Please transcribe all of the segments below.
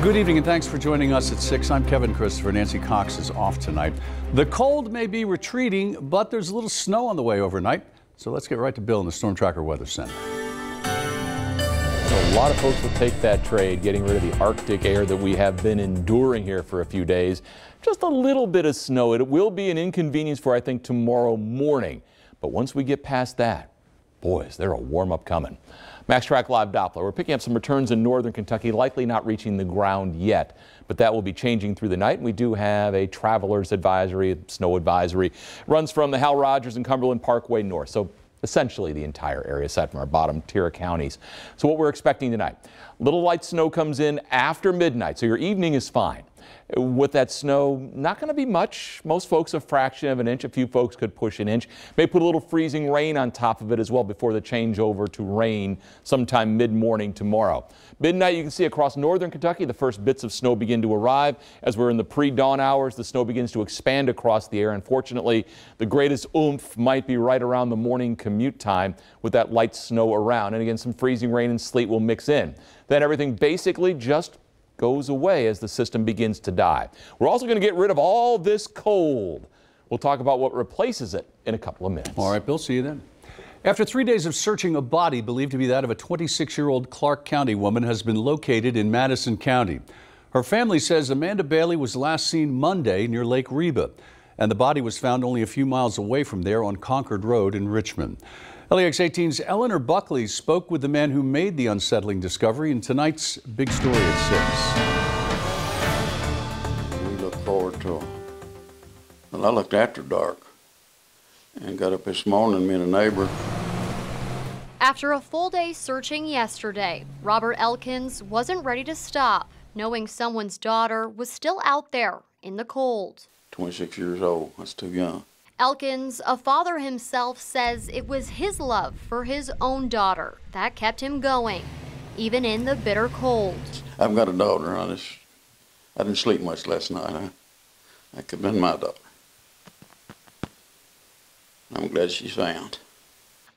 Good evening and thanks for joining us at 6. I'm Kevin Christopher. Nancy Cox is off tonight. The cold may be retreating, but there's a little snow on the way overnight. So let's get right to Bill in the Storm Tracker Weather Center. So a lot of folks will take that trade, getting rid of the Arctic air that we have been enduring here for a few days. Just a little bit of snow. It will be an inconvenience for, I think, tomorrow morning. But once we get past that, boy, is there a warm-up coming. Max Track Live Doppler. We're picking up some returns in northern Kentucky, likely not reaching the ground yet, but that will be changing through the night. We do have a traveler's advisory, snow advisory. It runs from the Hal Rogers and Cumberland Parkway north, so essentially the entire area aside from our bottom tier counties. So what we're expecting tonight, little light snow comes in after midnight, so your evening is fine. With that snow, not going to be much. Most folks a fraction of an inch. A few folks could push an inch. May put a little freezing rain on top of it as well before the change over to rain sometime mid-morning tomorrow. Midnight, you can see across northern Kentucky the first bits of snow begin to arrive. As we're in the pre-dawn hours, the snow begins to expand across the air. Unfortunately, the greatest oomph might be right around the morning commute time with that light snow around. And again, some freezing rain and sleet will mix in. Then everything basically just goes away as the system begins to die. We're also going to get rid of all this cold. We'll talk about what replaces it in a couple of minutes. All right, Bill, see you then. After 3 days of searching, a body believed to be that of a 26-year-old Clark County woman has been located in Madison County. Her family says Amanda Bailey was last seen Monday near Lake Reba, and the body was found only a few miles away from there on Concord Road in Richmond. LEX 18's Eleanor Buckley spoke with the man who made the unsettling discovery in tonight's Big Story at 6. We look forward to, well, I looked after dark and got up this morning, me and a neighbor. After a full day searching yesterday, Robert Elkins wasn't ready to stop, knowing someone's daughter was still out there in the cold. 26 years old, that's too young. Elkins, a father himself, says it was his love for his own daughter that kept him going, even in the bitter cold. I've got a daughter. I didn't sleep much last night. That could have been my daughter. I'm glad she's found.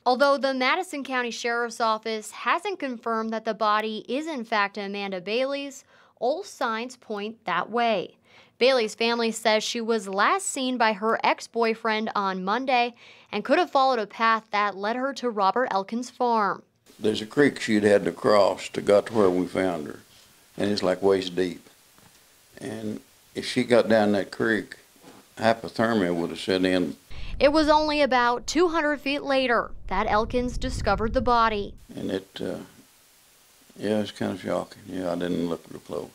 Although the Madison County Sheriff's Office hasn't confirmed that the body is in fact Amanda Bailey's, all signs point that way. Bailey's family says she was last seen by her ex-boyfriend on Monday and could have followed a path that led her to Robert Elkins' farm. There's a creek she'd had to cross to get to where we found her, and it's like waist deep. And if she got down that creek, hypothermia would have set in. It was only about 200 feet later that Elkins discovered the body. And yeah, it's kind of shocking. Yeah, I didn't look real close.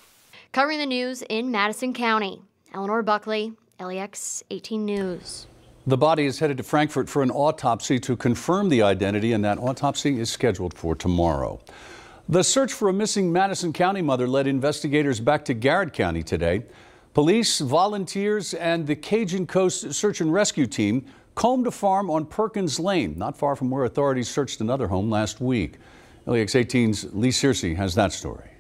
Covering the news in Madison County, Eleanor Buckley, LEX 18 News. The body is headed to Frankfort for an autopsy to confirm the identity, and that autopsy is scheduled for tomorrow. The search for a missing Madison County mother led investigators back to Garrett County today. Police, volunteers, and the Cajun Coast Search and Rescue Team combed a farm on Perkins Lane, not far from where authorities searched another home last week. LEX 18's Lee Searcy has that story.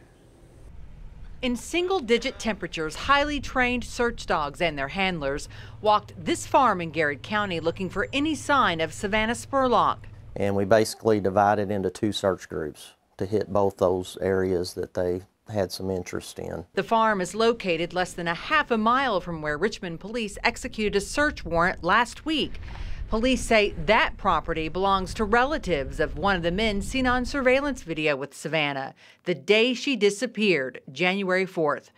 In single-digit temperatures, highly trained search dogs and their handlers walked this farm in Garrett County looking for any sign of Savannah Spurlock. And we basically divided into two search groups to hit both those areas that they had some interest in. The farm is located less than a half a mile from where Richmond police executed a search warrant last week. Police say that property belongs to relatives of one of the men seen on surveillance video with Savannah the day she disappeared, January 4th.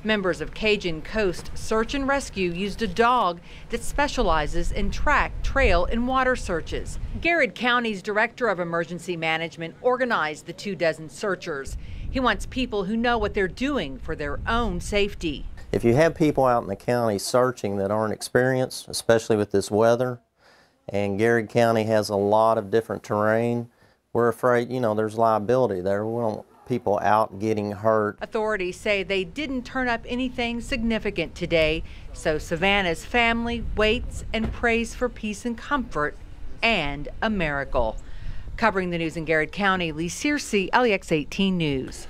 Members of Cajun Coast Search and Rescue used a dog that specializes in track, trail, and water searches. Garrett County's Director of Emergency Management organized the 24 searchers. He wants people who know what they're doing for their own safety. If you have people out in the county searching that aren't experienced, especially with this weather, and Garrett County has a lot of different terrain, we're afraid, there's liability there. We don't want people out getting hurt. Authorities say they didn't turn up anything significant today, so Savannah's family waits and prays for peace and comfort and a miracle. Covering the news in Garrett County, Lee Searcy, LEX 18 News.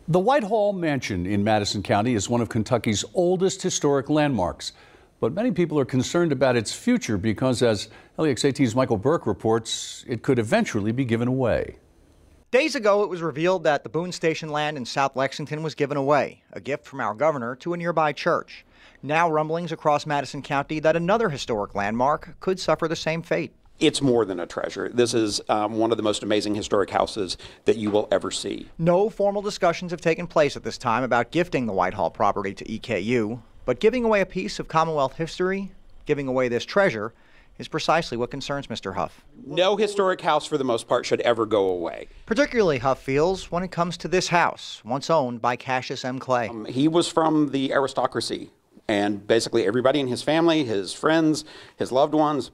The Whitehall Mansion in Madison County is one of Kentucky's oldest historic landmarks. But many people are concerned about its future because, as LEX 18's Michael Burke reports, it could eventually be given away. Days ago, it was revealed that the Boone Station land in South Lexington was given away, a gift from our governor to a nearby church. Now rumblings across Madison County that another historic landmark could suffer the same fate. It's more than a treasure. This is one of the most amazing historic houses that you will ever see. No formal discussions have taken place at this time about gifting the Whitehall property to EKU, but giving away a piece of Commonwealth history, giving away this treasure, is precisely what concerns Mr. Huff. No historic house, for the most part, should ever go away. Particularly, Huff feels, when it comes to this house, once owned by Cassius M. Clay. He was from the aristocracy, and basically everybody in his family, his friends, his loved ones,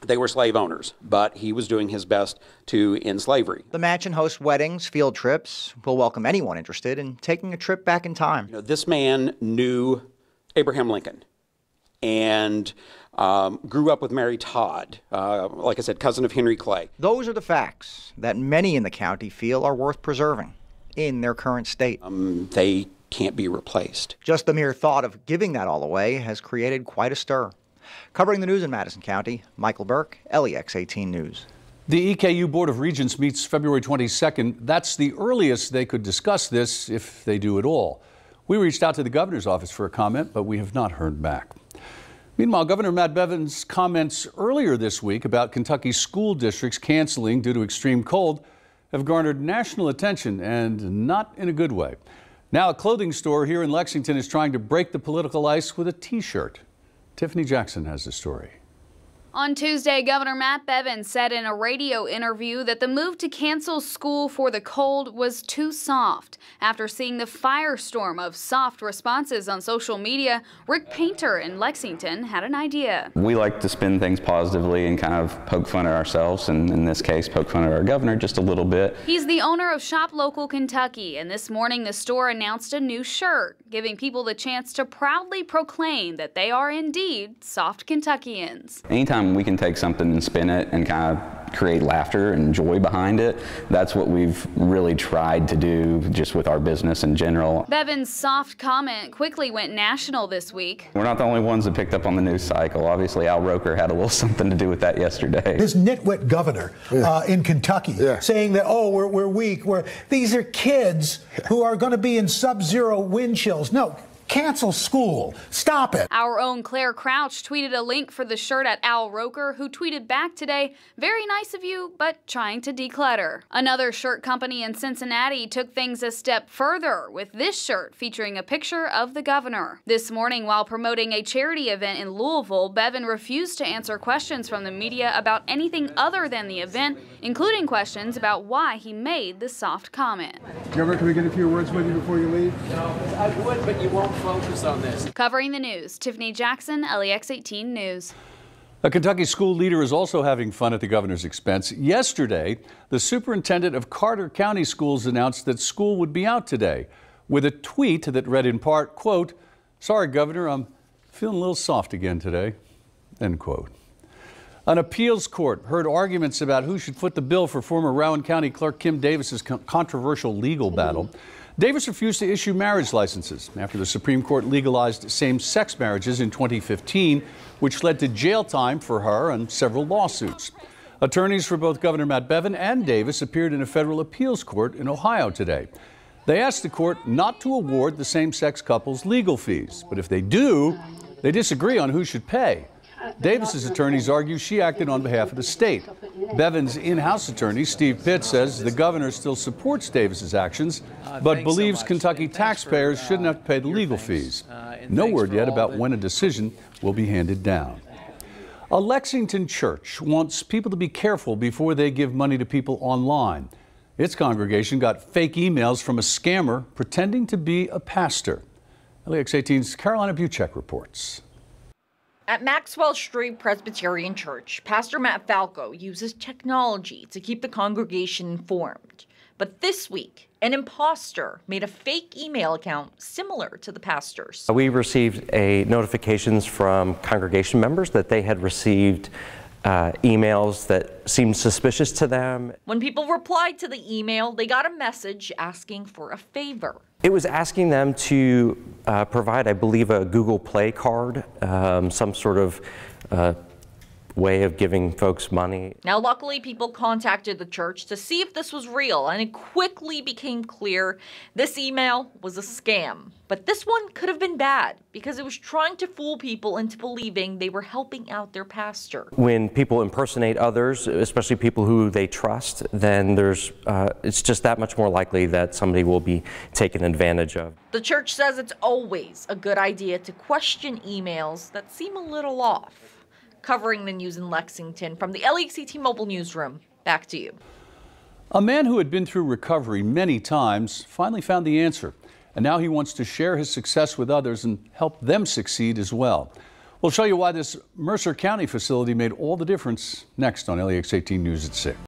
they were slave owners, but he was doing his best to end slavery. The mansion hosts weddings, field trips, will welcome anyone interested in taking a trip back in time. You know, this man knew Abraham Lincoln and grew up with Mary Todd, like I said, cousin of Henry Clay. Those are the facts that many in the county feel are worth preserving in their current state. They can't be replaced. Just the mere thought of giving that all away has created quite a stir. Covering the news in Madison County, Michael Burke, LEX 18 News. The EKU Board of Regents meets February 22nd. That's the earliest they could discuss this, if they do at all. We reached out to the governor's office for a comment, but we have not heard back. Meanwhile, Governor Matt Bevin's comments earlier this week about Kentucky school districts canceling due to extreme cold have garnered national attention, and not in a good way. Now, a clothing store here in Lexington is trying to break the political ice with a T-shirt. Tiffany Jackson has the story. On Tuesday, Governor Matt Bevin said in a radio interview that the move to cancel school for the cold was too soft. After seeing the firestorm of soft responses on social media, Rick Painter in Lexington had an idea. We like to spin things positively and kind of poke fun at ourselves, and in this case, poke fun at our governor just a little bit. He's the owner of Shop Local Kentucky, and this morning the store announced a new shirt, giving people the chance to proudly proclaim that they are indeed soft Kentuckians. Anytime we can take something and spin it and kind of create laughter and joy behind it, that's what we've really tried to do just with our business in general. Bevin's soft comment quickly went national this week. We're not the only ones that picked up on the news cycle. Obviously, Al Roker had a little something to do with that yesterday. This nitwit governor in Kentucky saying that, oh, we're weak. These are kids who are going to be in sub-zero wind chills. No. Cancel school. Stop it. Our own Claire Crouch tweeted a link for the shirt at Al Roker, who tweeted back today, "Very nice of you, but trying to declutter." Another shirt company in Cincinnati took things a step further with this shirt featuring a picture of the governor. This morning, while promoting a charity event in Louisville, Bevin refused to answer questions from the media about anything other than the event, including questions about why he made the soft comment. Governor, can we get a few words with you before you leave? No, I would, but you won't focus on this. Covering the news, Tiffany Jackson, LEX 18 News. A Kentucky school leader is also having fun at the governor's expense. Yesterday, the superintendent of Carter County Schools announced that school would be out today with a tweet that read in part, quote, "Sorry, Governor, I'm feeling a little soft again today," end quote. An appeals court heard arguments about who should foot the bill for former Rowan County Clerk Kim Davis's controversial legal battle. Davis refused to issue marriage licenses after the Supreme Court legalized same-sex marriages in 2015, which led to jail time for her and several lawsuits. Attorneys for both Governor Matt Bevin and Davis appeared in a federal appeals court in Ohio today. They asked the court not to award the same-sex couples legal fees, but if they do, they disagree on who should pay. Davis's attorneys argue she acted on behalf of the state. Bevin's in-house attorney, Steve Pitt, says the governor still supports Davis's actions, but believes Kentucky taxpayers shouldn't have to pay the legal fees. No word yet about when a decision will be handed down. A Lexington church wants people to be careful before they give money to people online. Its congregation got fake emails from a scammer pretending to be a pastor. LEX 18's Carolina Buchek reports. At Maxwell Street Presbyterian Church, Pastor Matt Falco uses technology to keep the congregation informed. But this week, an imposter made a fake email account similar to the pastor's. We received notifications from congregation members that they had received emails that seemed suspicious to them. When people replied to the email, they got a message asking for a favor. It was asking them to provide, I believe, a Google Play card, some sort of way of giving folks money. Now, luckily, people contacted the church to see if this was real, and it quickly became clear this email was a scam. But this one could have been bad because it was trying to fool people into believing they were helping out their pastor. When people impersonate others, especially people who they trust, then it's just that much more likely that somebody will be taken advantage of. The church says it's always a good idea to question emails that seem a little off. Covering the news in Lexington from the LEX T-Mobile newsroom, back to you. A man who had been through recovery many times finally found the answer, and now he wants to share his success with others and help them succeed as well. We'll show you why this Mercer County facility made all the difference next on LEX 18 News at 6.